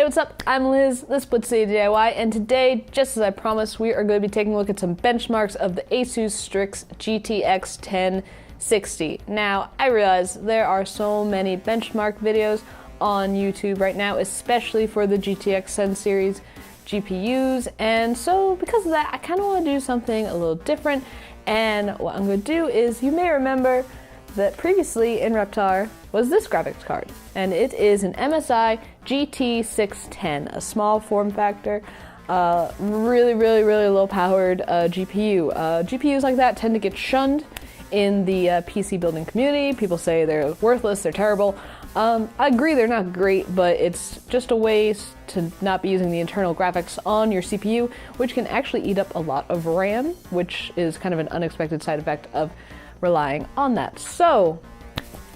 Hey, what's up? I'm Liz, this Split City DIY, and today, just as I promised, we are going to be taking a look at some benchmarks of the Asus Strix GTX 1060. Now, I realize there are so many benchmark videos on YouTube right now, especially for the GTX 10 series GPUs, and so because of that, I kind of want to do something a little different, and what I'm going to do is, you may remember that previously in Reptar was this graphics card, and it is an MSI GT610, a small form factor, really low powered GPU. GPUs like that tend to get shunned in the PC building community. People say they're worthless, they're terrible. I agree they're not great, but it's just a way to not be using the internal graphics on your CPU, which can actually eat up a lot of RAM, which is kind of an unexpected side effect of relying on that. So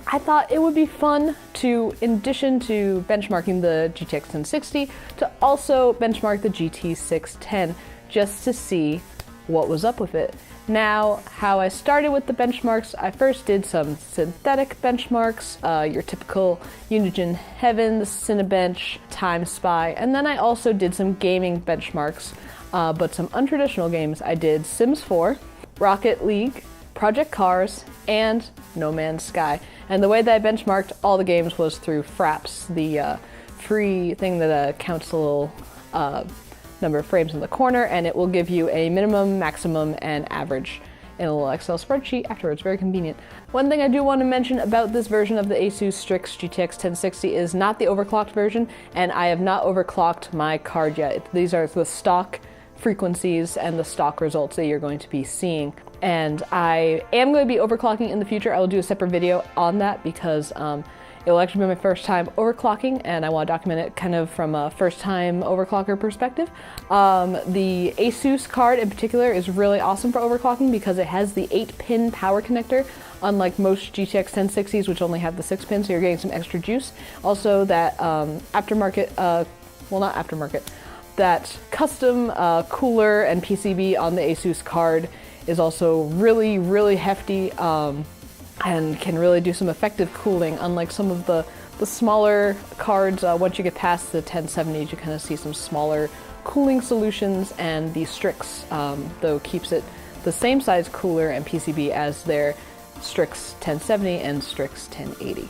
I thought it would be fun to, in addition to benchmarking the GTX 1060, to also benchmark the GT610 just to see what was up with it. Now, how I started with the benchmarks, I first did some synthetic benchmarks, your typical Unigine Heaven, the Cinebench, Time Spy, and then I also did some gaming benchmarks, but some untraditional games. I did Sims 4, Rocket League, Project Cars, and No Man's Sky. And the way that I benchmarked all the games was through Fraps, the free thing that counts a little number of frames in the corner, and it will give you a minimum, maximum, and average in a little Excel spreadsheet afterwards. Very convenient. One thing I do want to mention about this version of the Asus Strix GTX 1060 is not the overclocked version, and I have not overclocked my card yet. These are the stock frequencies and the stock results that you're going to be seeing. And I am going to be overclocking in the future. I will do a separate video on that because it will actually be my first time overclocking, and I want to document it kind of from a first time overclocker perspective. The Asus card in particular is really awesome for overclocking because it has the 8-pin power connector, unlike most GTX 1060s, which only have the 6-pin, so you're getting some extra juice. Also, that that custom cooler and PCB on the Asus card is also really hefty and can really do some effective cooling, unlike some of the smaller cards. Once you get past the 1070s, you kind of see some smaller cooling solutions, and the Strix, though, keeps it the same size cooler and PCB as their Strix 1070 and Strix 1080.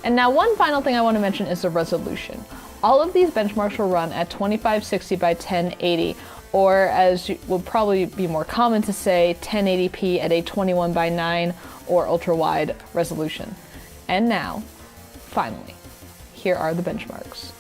And now one final thing I want to mention is the resolution. All of these benchmarks will run at 2560 by 1080, or as will probably be more common to say, 1080p at a 21 by 9 or ultra wide resolution. And now, finally, here are the benchmarks.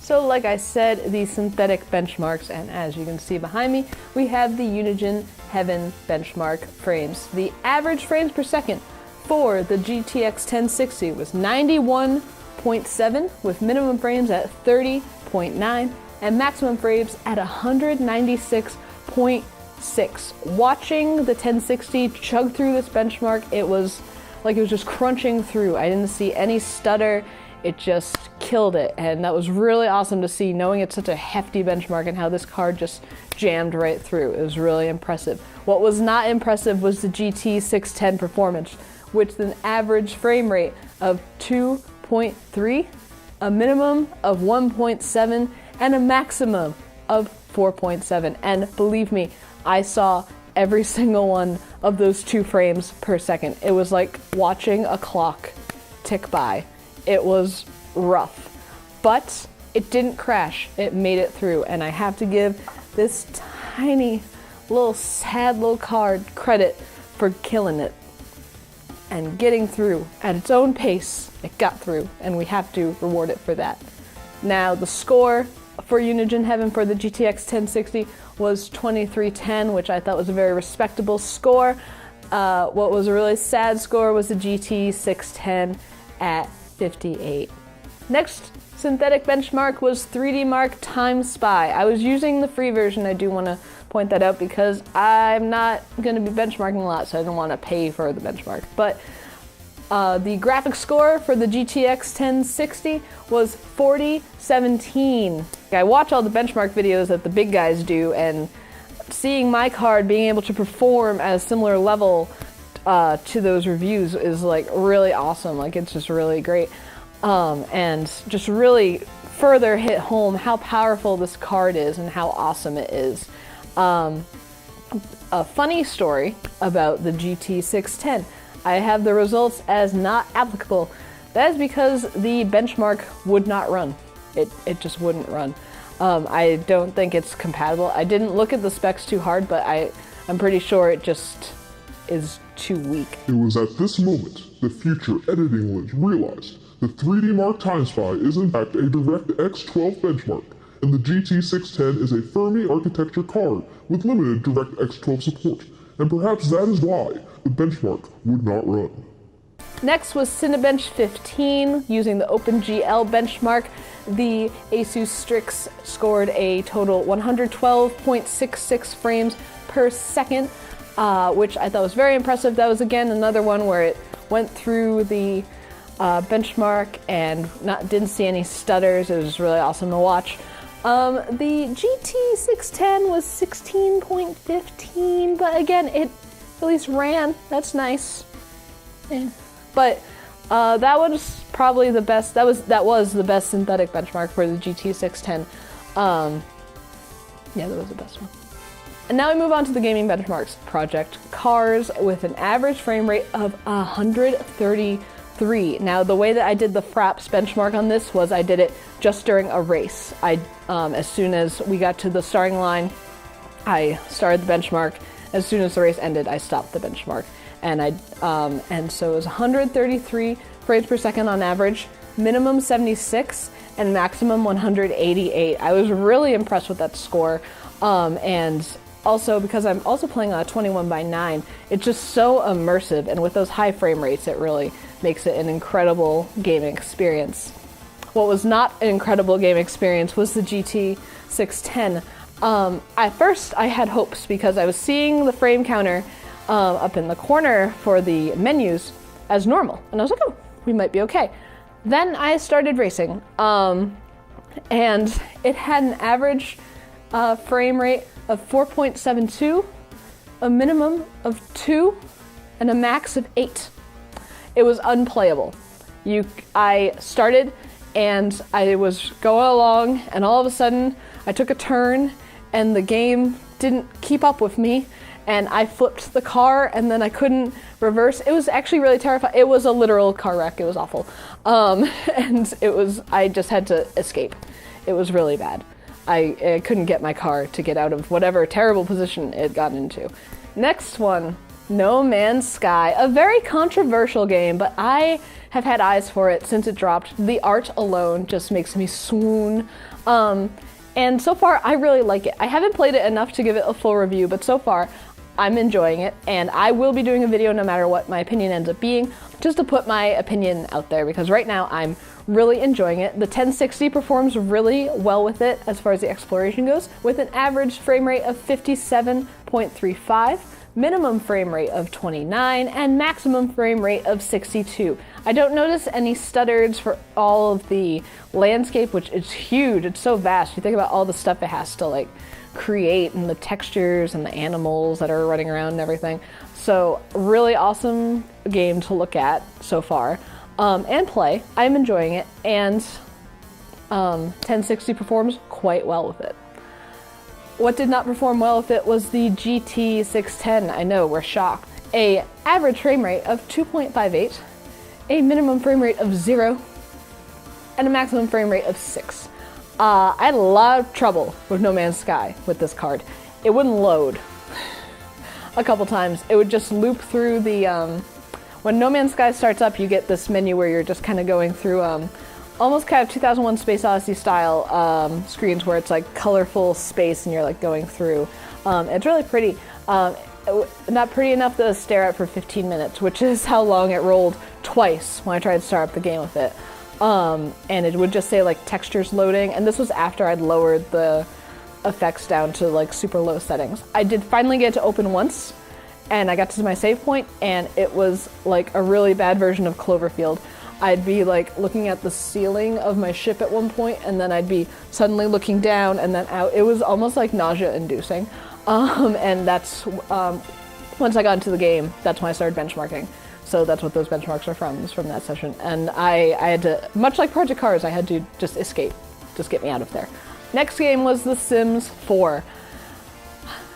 So like I said, the synthetic benchmarks, and as you can see behind me, we have the Unigine Heaven benchmark frames. The average frames per second for the GTX 1060 was 91.7, with minimum frames at 30.9 and maximum frames at 196.6. Watching the 1060 chug through this benchmark, it was like it was just crunching through. I didn't see any stutter. It just killed it, and that was really awesome to see, knowing it's such a hefty benchmark and how this card just jammed right through. It was really impressive. What was not impressive was the GT610 performance, with an average frame rate of 2.3, a minimum of 1.7, and a maximum of 4.7. And believe me, I saw every single one of those 2 frames per second. It was like watching a clock tick by. It was rough, but it didn't crash. It made it through, and I have to give this tiny little sad little card credit for killing it and getting through at its own pace. It got through, and we have to reward it for that. Now, the score for Unigine Heaven for the GTX 1060 was 2310, which I thought was a very respectable score. What was a really sad score was the GT610 at 58. Next synthetic benchmark was 3D Mark Time Spy. I was using the free version. I do want to point that out because I'm not going to be benchmarking a lot, so I don't want to pay for the benchmark. But the graphic score for the GTX 1060 was 4017. I watch all the benchmark videos that the big guys do, and seeing my card being able to perform at a similar level to those reviews is like really awesome. Like, it's just really great. And just really further hit home how powerful this card is and how awesome it is. A funny story about the GT610. I have the results as not applicable. That is because the benchmark would not run. It just wouldn't run. I don't think it's compatible. I didn't look at the specs too hard, but I'm pretty sure it just is too weak. It was at this moment the future editing lens realized that 3D Mark TimeSpy is in fact a DirectX 12 benchmark, and the GT610 is a Fermi architecture card with limited DirectX 12 support, and perhaps that is why the benchmark would not run. Next was Cinebench 15. Using the OpenGL benchmark, the Asus Strix scored a total 112.66 frames per second, which I thought was very impressive. That was again another one where it went through the benchmark and didn't see any stutters. It was really awesome to watch. The GT610 was 16.15, but again, it at least ran. That's nice. But that was probably the best. That was the best synthetic benchmark for the GT610. Yeah, that was the best one. And now we move on to the gaming benchmarks. Project Cars with an average frame rate of 133. Now, the way that I did the Fraps benchmark on this was I did it just during a race. As soon as we got to the starting line, I started the benchmark. As soon as the race ended, I stopped the benchmark. And so it was 133 frames per second on average, minimum 76, and maximum 188. I was really impressed with that score. And also, because I'm also playing on a 21:9, it's just so immersive, and with those high frame rates, it really makes it an incredible gaming experience. What was not an incredible game experience was the GT610. At first, I had hopes because I was seeing the frame counter up in the corner for the menus as normal, and I was like, oh, we might be okay. Then I started racing, and it had an average frame rate of 4.72, a minimum of 2, and a max of 8. It was unplayable. I started and I was going along, and all of a sudden I took a turn and the game didn't keep up with me, and I flipped the car and then I couldn't reverse. It was actually really terrifying. It was a literal car wreck. It was awful. And I just had to escape. It was really bad. I couldn't get my car to get out of whatever terrible position it got into. Next one, No Man's Sky. A very controversial game, but I have had eyes for it since it dropped. The art alone just makes me swoon. And so far, I really like it. I haven't played it enough to give it a full review, but so far, I'm enjoying it, and I will be doing a video no matter what my opinion ends up being, just to put my opinion out there, because right now I'm really enjoying it. The 1060 performs really well with it as far as the exploration goes, with an average frame rate of 57.35, minimum frame rate of 29, and maximum frame rate of 62. I don't notice any stutters for all of the landscape, which is huge. It's so vast. You think about all the stuff it has to create, and the textures and the animals that are running around and everything. So really awesome game to look at so far and play. I'm enjoying it, and 1060 performs quite well with it. What did not perform well with it was the GT610. I know, we're shocked. A average frame rate of 2.58, a minimum frame rate of 0, and a maximum frame rate of 6. I had a lot of trouble with No Man's Sky with this card. It wouldn't load a couple times. It would just loop through the, when No Man's Sky starts up, you get this menu where you're just kind of going through almost kind of 2001 Space Odyssey style screens where it's like colorful space and you're like going through. It's really pretty. Not pretty enough to stare at for 15 minutes, which is how long it rolled twice when I tried to start up the game with it. And it would just say textures loading, and this was after I'd lowered the effects down to super low settings. I did finally get to open once, and I got to my save point, and it was a really bad version of Cloverfield. I'd be looking at the ceiling of my ship at one point, and then I'd be suddenly looking down and then out. It was almost nausea inducing. And that's, once I got into the game, that's when I started benchmarking. So that's what those benchmarks are from, is from that session. And I had to, much like Project Cars, I had to just escape. just get me out of there. Next game was The Sims 4,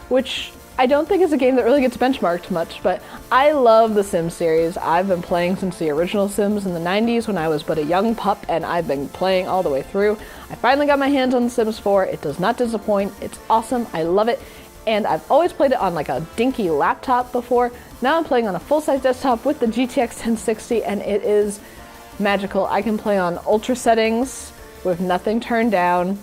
which I don't think is a game that really gets benchmarked much, but I love the Sims series. I've been playing since the original Sims in the 90s when I was but a young pup, and I've been playing all the way through. I finally got my hands on The Sims 4. It does not disappoint. It's awesome. I love it. And I've always played it on like a dinky laptop before. Now I'm playing on a full-size desktop with the GTX 1060, and it is magical. I can play on ultra settings with nothing turned down.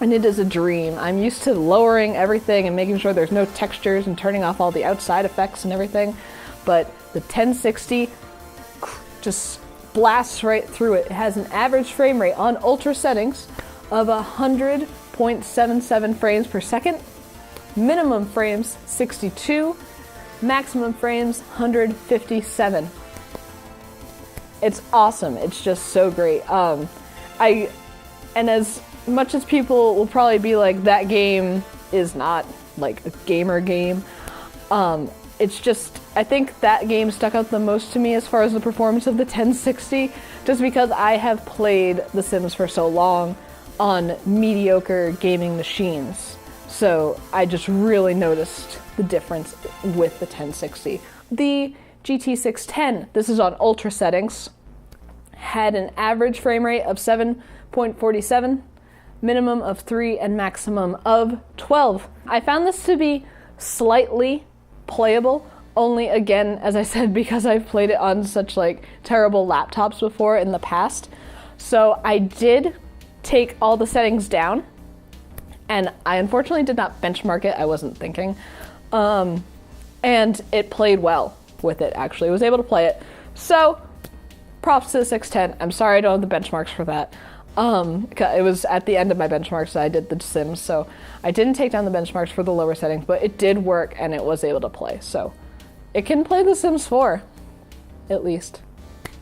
And it is a dream. I'm used to lowering everything and making sure there's no textures and turning off all the outside effects and everything. But the 1060 just blasts right through it. It has an average frame rate on ultra settings of 100.77 frames per second. Minimum frames 62. Maximum frames 157. It's awesome. It's just so great. And as much as people will probably be like, that game is not like a gamer game, it's just, I think that game stuck out the most to me as far as the performance of the 1060, just because I have played The Sims for so long on mediocre gaming machines. So I just really noticed the difference with the 1060. The GT610, this is on ultra settings, had an average frame rate of 7.47, minimum of 3, and maximum of 12. I found this to be slightly playable, only again, as I said, because I've played it on such like terrible laptops before in the past. So I did take all the settings down, and I unfortunately did not benchmark it. I wasn't thinking. And it played well with it, actually. I was able to play it. So props to the 610. I'm sorry I don't have the benchmarks for that. It was at the end of my benchmarks that I did the Sims, so I didn't take down the benchmarks for the lower settings, but it did work and it was able to play. So it can play The Sims 4, at least.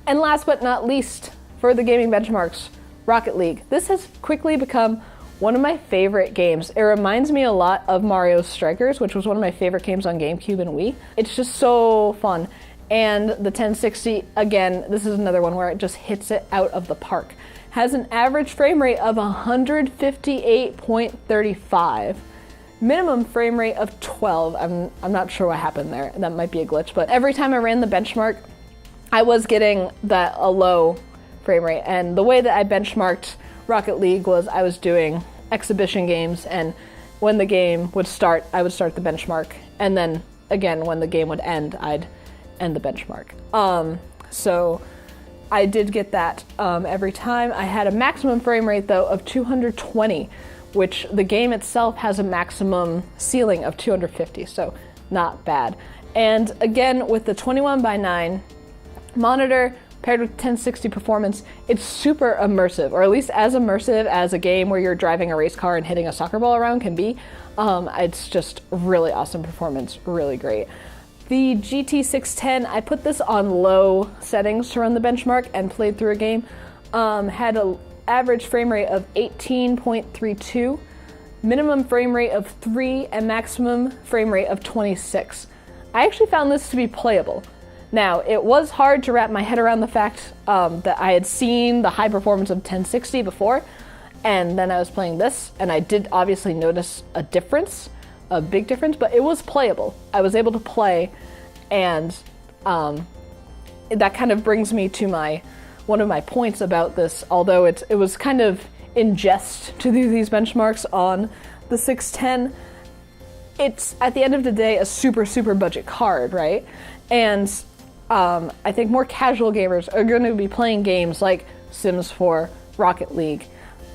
And last but not least, for the gaming benchmarks, Rocket League. This has quickly become one of my favorite games. It reminds me a lot of Mario Strikers, which was one of my favorite games on GameCube and Wii. It's just so fun. And the 1060, again, this is another one where it just hits it out of the park. Has an average frame rate of 158.35. Minimum frame rate of 12. I'm not sure what happened there. That might be a glitch, but every time I ran the benchmark, I was getting a low frame rate. And the way that I benchmarked Rocket League was I was doing exhibition games, and when the game would start, I would start the benchmark. And then again, when the game would end, I'd end the benchmark. So I did get that every time. I had a maximum frame rate, though, of 220, which the game itself has a maximum ceiling of 250, so not bad. And again, with the 21:9 monitor paired with 1060 performance, it's super immersive, or at least as immersive as a game where you're driving a race car and hitting a soccer ball around can be. It's just really awesome performance, really great. The GT610, I put this on low settings to run the benchmark and played through a game. Had an average frame rate of 18.32, minimum frame rate of 3, and maximum frame rate of 26. I actually found this to be playable. Now, it was hard to wrap my head around the fact that I had seen the high performance of 1060 before, and then I was playing this, and I did obviously notice a difference. A big difference, but it was playable. I was able to play, and that kind of brings me to one of my points about this. Although it was kind of in jest to do these benchmarks on the 610, it's at the end of the day a super budget card, right? And I think more casual gamers are going to be playing games like Sims 4, Rocket League,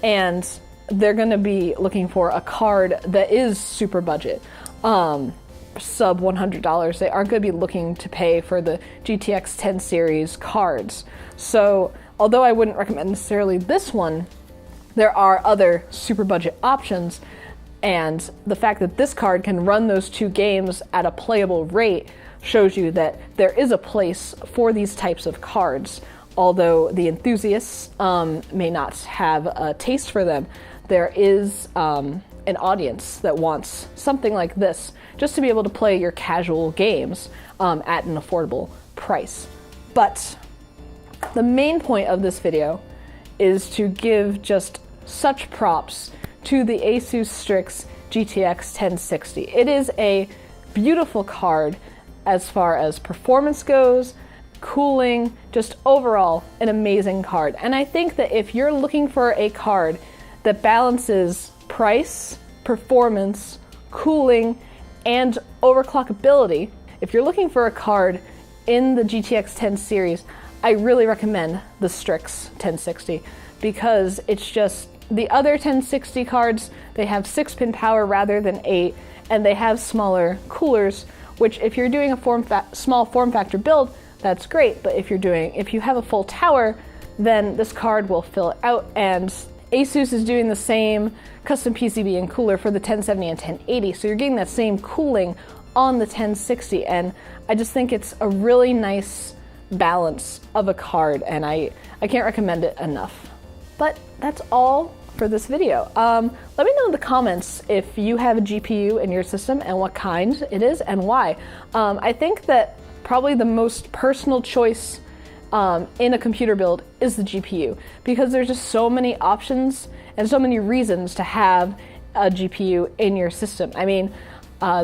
and they're going to be looking for a card that is super budget, sub $100. They aren't going to be looking to pay for the GTX 10 series cards. So although I wouldn't recommend necessarily this one, there are other super budget options, and the fact that this card can run those two games at a playable rate shows you that there is a place for these types of cards. Although the enthusiasts may not have a taste for them, there is an audience that wants something like this just to be able to play your casual games at an affordable price. But the main point of this video is to give just such props to the Asus Strix GTX 1060. It is a beautiful card as far as performance goes, cooling, just overall an amazing card. And I think that if you're looking for a card that balances price, performance, cooling, and overclockability, if you're looking for a card in the GTX 10 series, I really recommend the Strix 1060 because it's just, the other 1060 cards, they have 6-pin power rather than 8, and they have smaller coolers, which if you're doing a small form factor build, that's great, but if you have a full tower, then this card will fill out, and Asus is doing the same custom PCB and cooler for the 1070 and 1080, so you're getting that same cooling on the 1060, and I just think it's a really nice balance of a card, and I can't recommend it enough. But that's all for this video. Let me know in the comments if you have a GPU in your system and what kind it is and why. I think that probably the most personal choice in a computer build is the GPU, because there's just so many options and so many reasons to have a GPU in your system. I mean,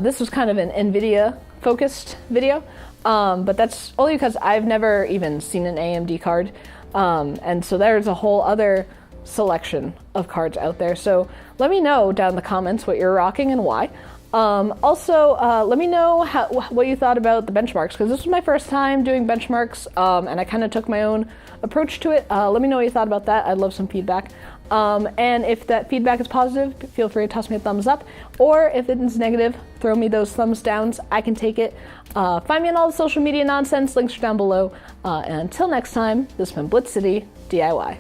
this was kind of an NVIDIA focused video, but that's only because I've never even seen an AMD card. And so there's a whole other selection of cards out there. So let me know down in the comments what you're rocking and why. Also, let me know what you thought about the benchmarks, because this was my first time doing benchmarks, and I kind of took my own approach to it. Let me know what you thought about that. I'd love some feedback. And if that feedback is positive, feel free to toss me a thumbs up, or if it is negative, throw me those thumbs downs. I can take it. Find me on all the social media nonsense. Links are down below. And until next time, this has been Blitz City DIY.